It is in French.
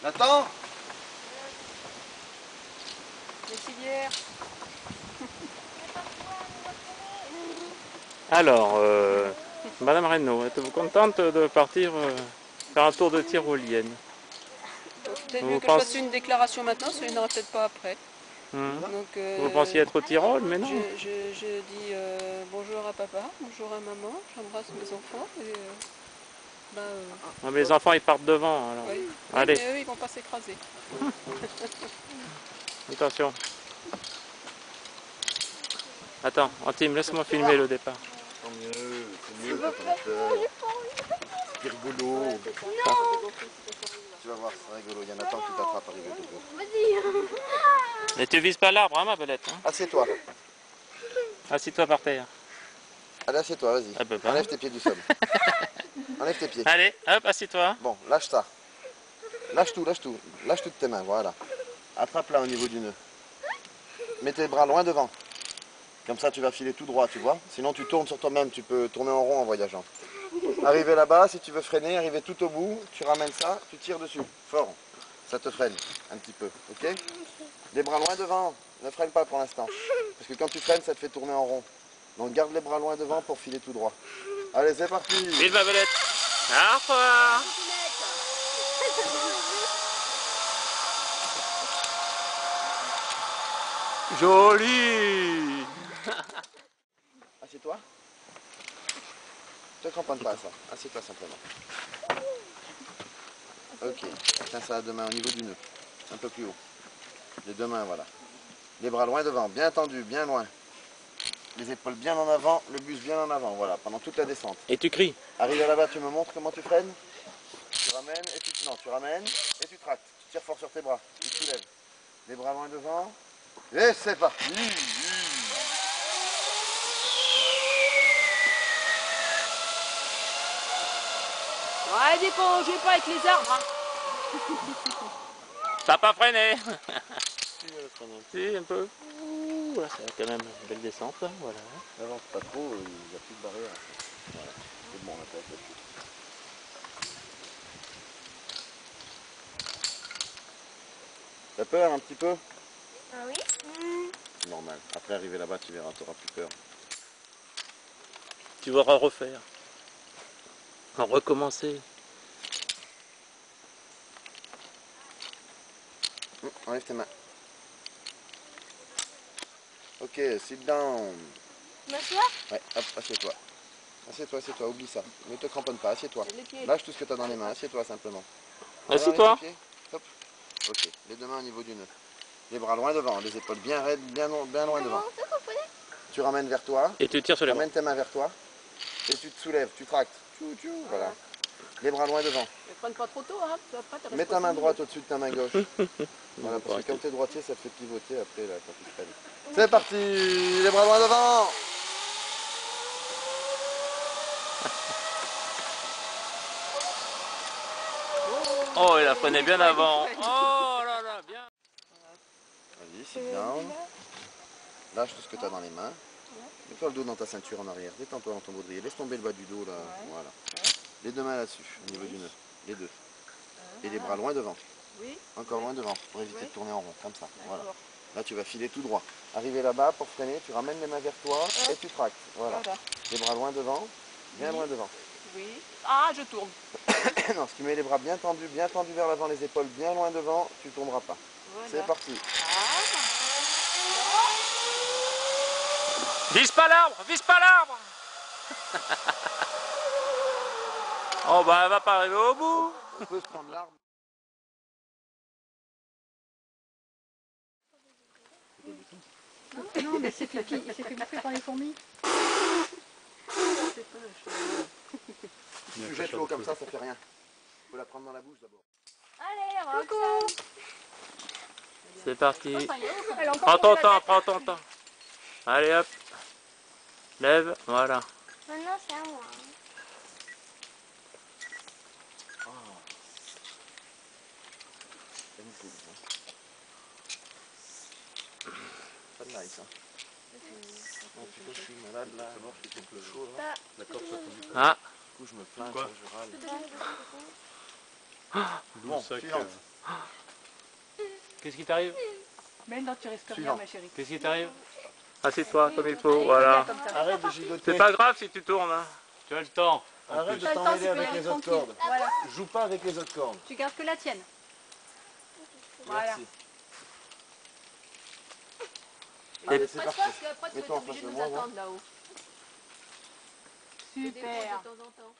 Nathan. Les civières. Alors, Madame Reynaud, êtes-vous contente de partir faire un tour de tyrolienne? Peut-être mieux que je fasse une déclaration maintenant, parce qu'il n'y en aura peut-être pas après. Donc, Vous pensiez être au Tyrol, mais non. Je dis bonjour à papa, bonjour à maman, j'embrasse mes enfants. Et, Ah, mais les enfants ils partent devant alors. oui. Allez. Oui, mais eux ils vont pas s'écraser. Attention. Attends, Antime, laisse-moi filmer le départ. Tant mieux, c'est mieux quand on a peur. C'est rigolo. Tu vas voir, c'est rigolo. Il y a Nathan qui t'attrape à rigoler. Mais tu vises pas l'arbre, hein, ma belette. Hein. Assieds-toi. Assis-toi par terre. Allez, assieds-toi, vas-y. Ah, bah, bah. Enlève tes pieds du sol. Enlève tes pieds. Allez, hop, assis-toi. Bon, lâche ça. Lâche tout, lâche tout. Lâche toutes tes mains, voilà. Attrape là au niveau du nœud. Mets tes bras loin devant. Comme ça, tu vas filer tout droit, tu vois. Sinon, tu tournes sur toi-même. Tu peux tourner en rond en voyageant. Arriver là-bas, si tu veux freiner, arriver tout au bout, tu ramènes ça, tu tires dessus. Fort. Ça te freine un petit peu, ok? Les bras loin devant. Ne freine pas pour l'instant. Parce que quand tu freines, ça te fait tourner en rond. Donc, garde les bras loin devant pour filer tout droit. Allez, c'est parti. Vive ma belette. Au revoir. Joli. Assieds-toi. Ne te cramponne pas à ça. Assieds-toi simplement. Ok. Tiens ça à deux mains au niveau du nœud. Un peu plus haut. Les deux mains, voilà. Les bras loin devant, bien tendus, bien loin. Les épaules bien en avant, le buste bien en avant, voilà, pendant toute la descente. Et tu cries. Arrivé là-bas, tu me montres comment tu freines. Tu ramènes et tu... Non, tu ramènes et tu tractes. Tu tires fort sur tes bras, tu te soulèves. Les bras loin devant. Et c'est parti. Ouais, dis qu'on joue pas avec les arbres. Hein. T'as pas freiné. Si, un peu. Ouh, là, c'est quand même une belle descente, là. Voilà. N'avance pas trop, il n'y a plus de barrière. Voilà, c'est bon, on a pas la chute. T'as peur un petit peu? Ah oui? C'est normal. Après, arriver là-bas, tu verras, tu n'auras plus peur. Tu vas refaire. Recommencer. Enlève tes mains. Ok, sit down. M'asseoir? Ouais, hop, assieds-toi. Assieds-toi, assieds-toi, oublie ça. Ne te cramponne pas, assieds-toi. Les pieds. Lâche tout ce que tu as dans les mains, assieds-toi simplement. Assis-toi. Enlève tes pieds. Hop. Ok, les deux mains au niveau du nœud. Les bras loin devant, les épaules bien raides, bien loin devant. Comment ça qu'on connaît? Tu ramènes vers toi, Et tu tires sur les bras. ramènes tes mains vers toi, et tu te soulèves, tu tractes. Tchou, tchou, voilà. Les bras loin devant. Ne freine pas trop tôt, hein. Après, t'as Mets ta main droite au-dessus de ta main gauche. Voilà, parce que arrêter. comme tu es droitier, ça te fait pivoter après là, quand tu freines. C'est parti. Les bras loin devant. Oh, il a freiné bien avant. Oh là là, bien. Vas-y, sit down. Lâche tout ce que tu as dans les mains. Mets-toi le dos dans ta ceinture en arrière. Détends-toi dans ton baudrier. Laisse tomber le bas du dos là. Voilà. Les deux mains là-dessus, au niveau du nœud. Les deux. Et les bras loin devant. Oui. Encore loin devant, pour éviter de tourner en rond, comme ça. Voilà. D'accord. Là, tu vas filer tout droit. Arrivé là-bas, pour freiner, tu ramènes les mains vers toi et tu tractes. Voilà. Les bras loin devant, bien loin devant. Oui. Ah, je tourne. Non, si tu mets les bras bien tendus vers l'avant, les épaules bien loin devant, tu ne tourneras pas. Voilà. C'est parti. Vise pas l'arbre, vise pas l'arbre. Oh bah elle va pas arriver au bout. On peut se prendre l'arbre. Non, mais c'est fait bouffer par les fourmis. Tu jettes l'eau comme ça fait rien. Il faut la prendre dans la bouche d'abord. Allez, Roxane. C'est parti. Elle a encore Prends ton tourné la temps, tête. prends ton temps. Allez hop. Lève, voilà. Maintenant, c'est à moi. C'est une poule, hein. Pas de nice, hein. Non, tu sais, je suis malade là. Je suis un peu chaud là. D'accord, ça tombe. Ah. Du coup, je me plains, je râle. Bon, Bon, suivante. Qu'est-ce qui t'arrive? Maintenant, tu respires bien, Suivant. ma chérie. Qu'est-ce qui t'arrive? Assieds-toi comme il faut, voilà. Comme ça. Arrête de gigoter. C'est pas grave si tu tournes. Hein. Tu as le temps. Arrête de T'as le temps, t'emmêler tu peux y avec aller les autres tranquille. cordes. Voilà. Joue pas avec les autres cordes. Tu gardes que la tienne. Voilà. Merci. Et Allez, ne c'est presse parti. pas, parce qu'après tu vas Mets-toi être en obligé face de de nous moi, attendre là-haut. Super. De temps en temps.